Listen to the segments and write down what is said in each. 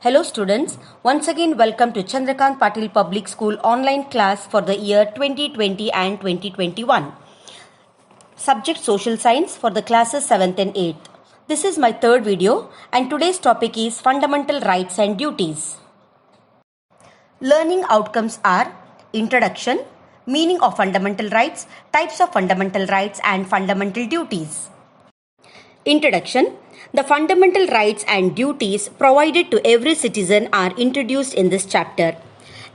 Hello students, once again welcome to Chandrakant Patil Public School online class for the year 2020 and 2021. Subject Social Science for the classes 7th and 8th. This is my third video and today's topic is Fundamental Rights and Duties. Learning outcomes are Introduction, Meaning of Fundamental Rights, Types of Fundamental Rights and Fundamental Duties. Introduction. The fundamental rights and duties provided to every citizen are introduced in this chapter.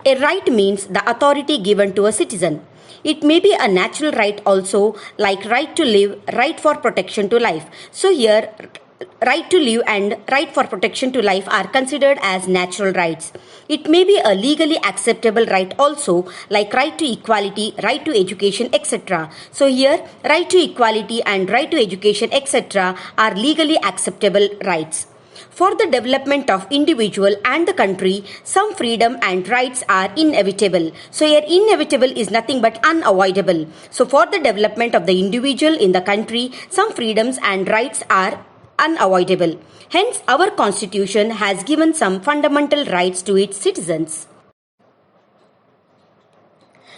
A right means the authority given to a citizen. It may be a natural right also, like right to live, right for protection to life. So here, right to live and right for protection to life are considered as natural rights. It may be a legally acceptable right also, like right to equality, right to education, etc. So here, right to equality and right to education, etc. are legally acceptable rights. For the development of individual and the country, some freedom and rights are inevitable. So here inevitable is nothing but unavoidable. So for the development of the individual in the country, some freedoms and rights are unavoidable. Hence, our constitution has given some fundamental rights to its citizens.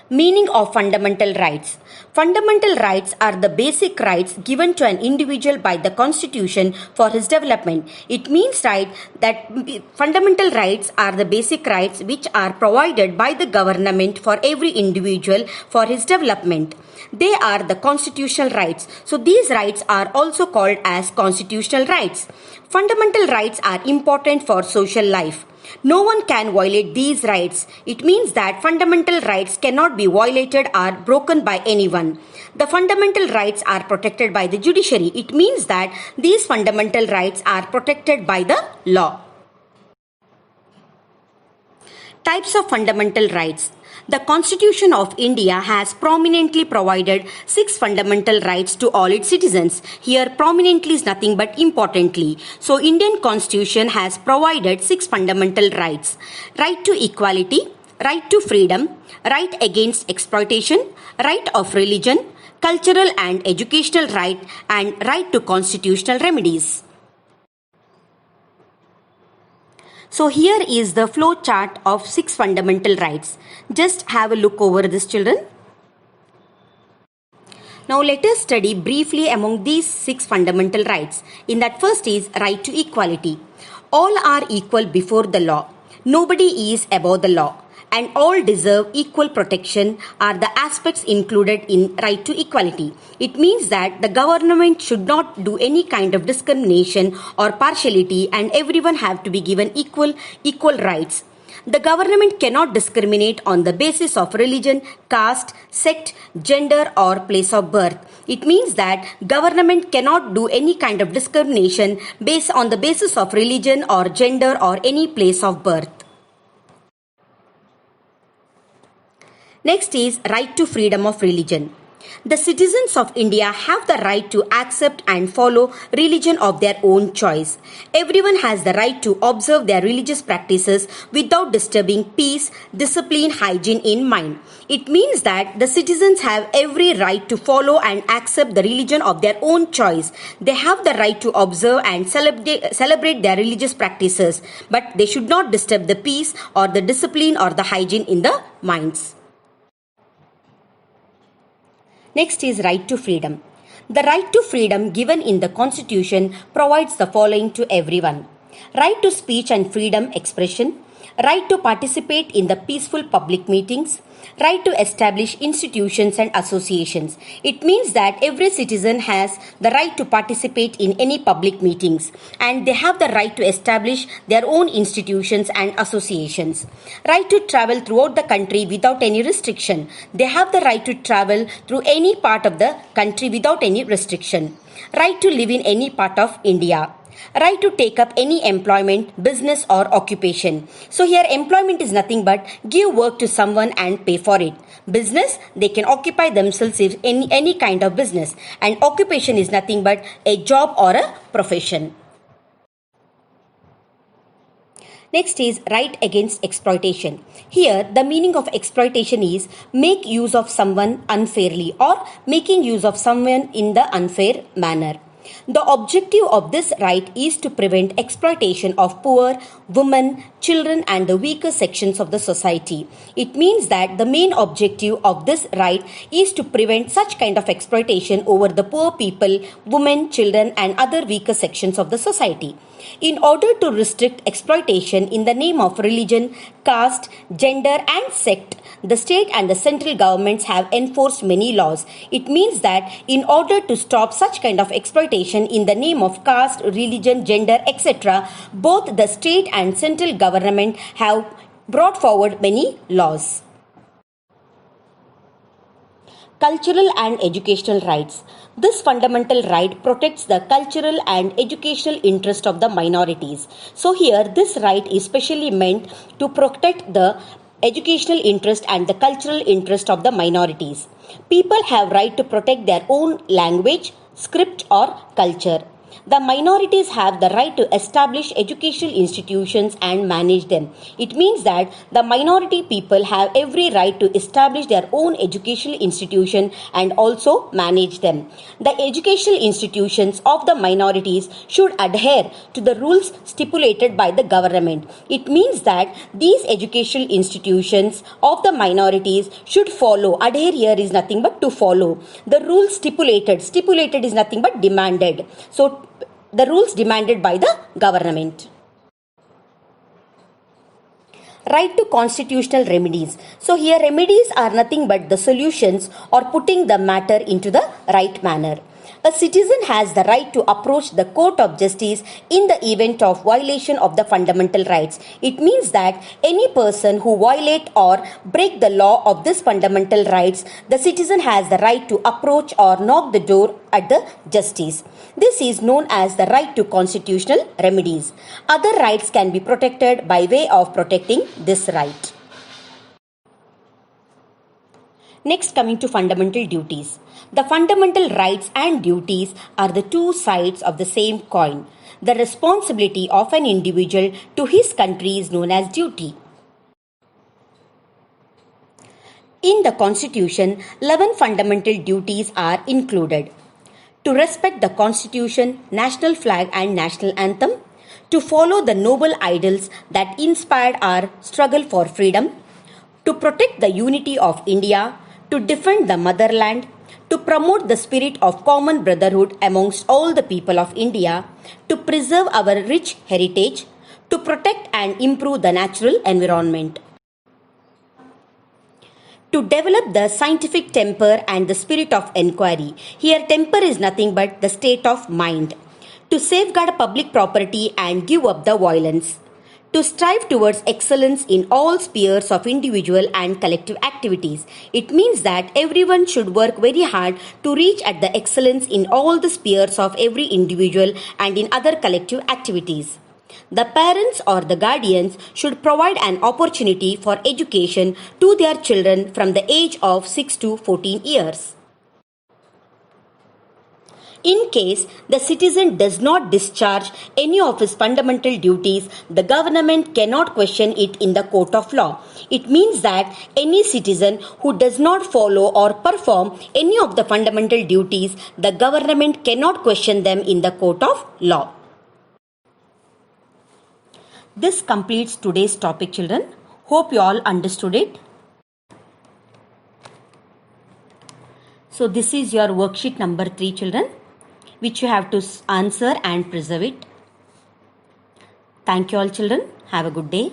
Meaning of fundamental rights. Fundamental rights are the basic rights given to an individual by the constitution for his development. It means that fundamental rights are the basic rights which are provided by the government for every individual for his development. They are the constitutional rights. So these rights are also called as constitutional rights. Fundamental rights are important for social life. No one can violate these rights. It means that fundamental rights cannot be violated or broken by anyone. The fundamental rights are protected by the judiciary. It means that these fundamental rights are protected by the law. Types of fundamental rights. The Constitution of India has prominently provided 6 fundamental rights to all its citizens. Here prominently is nothing but importantly. So Indian Constitution has provided 6 fundamental rights. Right to equality, right to freedom, right against exploitation, right of religion, cultural and educational right, and right to constitutional remedies. So here is the flow chart of 6 fundamental rights. Just have a look over this, children. Now let us study briefly among these 6 fundamental rights. In that first is right to equality. All are equal before the law. Nobody is above the law. And all deserve equal protection are the aspects included in right to equality. It means that the government should not do any kind of discrimination or partiality and everyone have to be given equal rights. The government cannot discriminate on the basis of religion, caste, sect, gender or place of birth. It means that government cannot do any kind of discrimination based on the basis of religion or gender or any place of birth. Next is right to freedom of religion. The citizens of India have the right to accept and follow religion of their own choice. Everyone has the right to observe their religious practices without disturbing peace, discipline, hygiene in mind. It means that the citizens have every right to follow and accept the religion of their own choice. They have the right to observe and celebrate their religious practices, but they should not disturb the peace or the discipline or the hygiene in the minds. Next is right to freedom. The right to freedom given in the Constitution provides the following to everyone. Right to speech and freedom expression, right to participate in the peaceful public meetings, right to establish institutions and associations. It means that every citizen has the right to participate in any public meetings and they have the right to establish their own institutions and associations. Right to travel throughout the country without any restriction. They have the right to travel through any part of the country without any restriction. Right to live in any part of India. Right to take up any employment, business or occupation. So here employment is nothing but give work to someone and pay for it. Business, they can occupy themselves in any kind of business. And occupation is nothing but a job or a profession. Next is right against exploitation. Here, the meaning of exploitation is make use of someone unfairly or making use of someone in the unfair manner. The objective of this right is to prevent exploitation of poor, women, children and the weaker sections of the society. It means that the main objective of this right is to prevent such kind of exploitation over the poor people, women, children and other weaker sections of the society. In order to restrict exploitation in the name of religion, caste, gender and sect, the state and the central governments have enforced many laws. It means that in order to stop such kind of exploitation in the name of caste, religion, gender, etc., both the state and central government have brought forward many laws. Cultural and educational rights. This fundamental right protects the cultural and educational interest of the minorities. So here this right is specially meant to protect the educational interest and the cultural interest of the minorities. People have right to protect their own language, script or culture. The minorities have the right to establish educational institutions and manage them. It means that the minority people have every right to establish their own educational institution and also manage them. The educational institutions of the minorities should adhere to the rules stipulated by the government. It means that these educational institutions of the minorities should follow. Adhere here is nothing but to follow. The rules stipulated. Stipulated is nothing but demanded. So the rules demanded by the government. Right to constitutional remedies. So here remedies are nothing but the solutions or putting the matter into the right manner. A citizen has the right to approach the court of justice in the event of violation of the fundamental rights. It means that any person who violate or break the law of this fundamental rights, the citizen has the right to approach or knock the door at the justice. This is known as the right to constitutional remedies. Other rights can be protected by way of protecting this right. Next, coming to fundamental duties. The fundamental rights and duties are the two sides of the same coin. The responsibility of an individual to his country is known as duty. In the Constitution, 11 fundamental duties are included. To respect the Constitution, national flag and national anthem. To follow the noble ideals that inspired our struggle for freedom. To protect the unity of India. To defend the motherland, to promote the spirit of common brotherhood amongst all the people of India, to preserve our rich heritage, to protect and improve the natural environment. To develop the scientific temper and the spirit of inquiry. Here temper is nothing but the state of mind. To safeguard public property and give up the violence. To strive towards excellence in all spheres of individual and collective activities. It means that everyone should work very hard to reach at the excellence in all the spheres of every individual and in other collective activities. The parents or the guardians should provide an opportunity for education to their children from the age of 6 to 14 years. In case the citizen does not discharge any of his fundamental duties, the government cannot question it in the court of law. It means that any citizen who does not follow or perform any of the fundamental duties, the government cannot question them in the court of law. This completes today's topic, children. Hope you all understood it. So this is your worksheet number 3, children, which you have to answer and preserve it. Thank you all, children. Have a good day.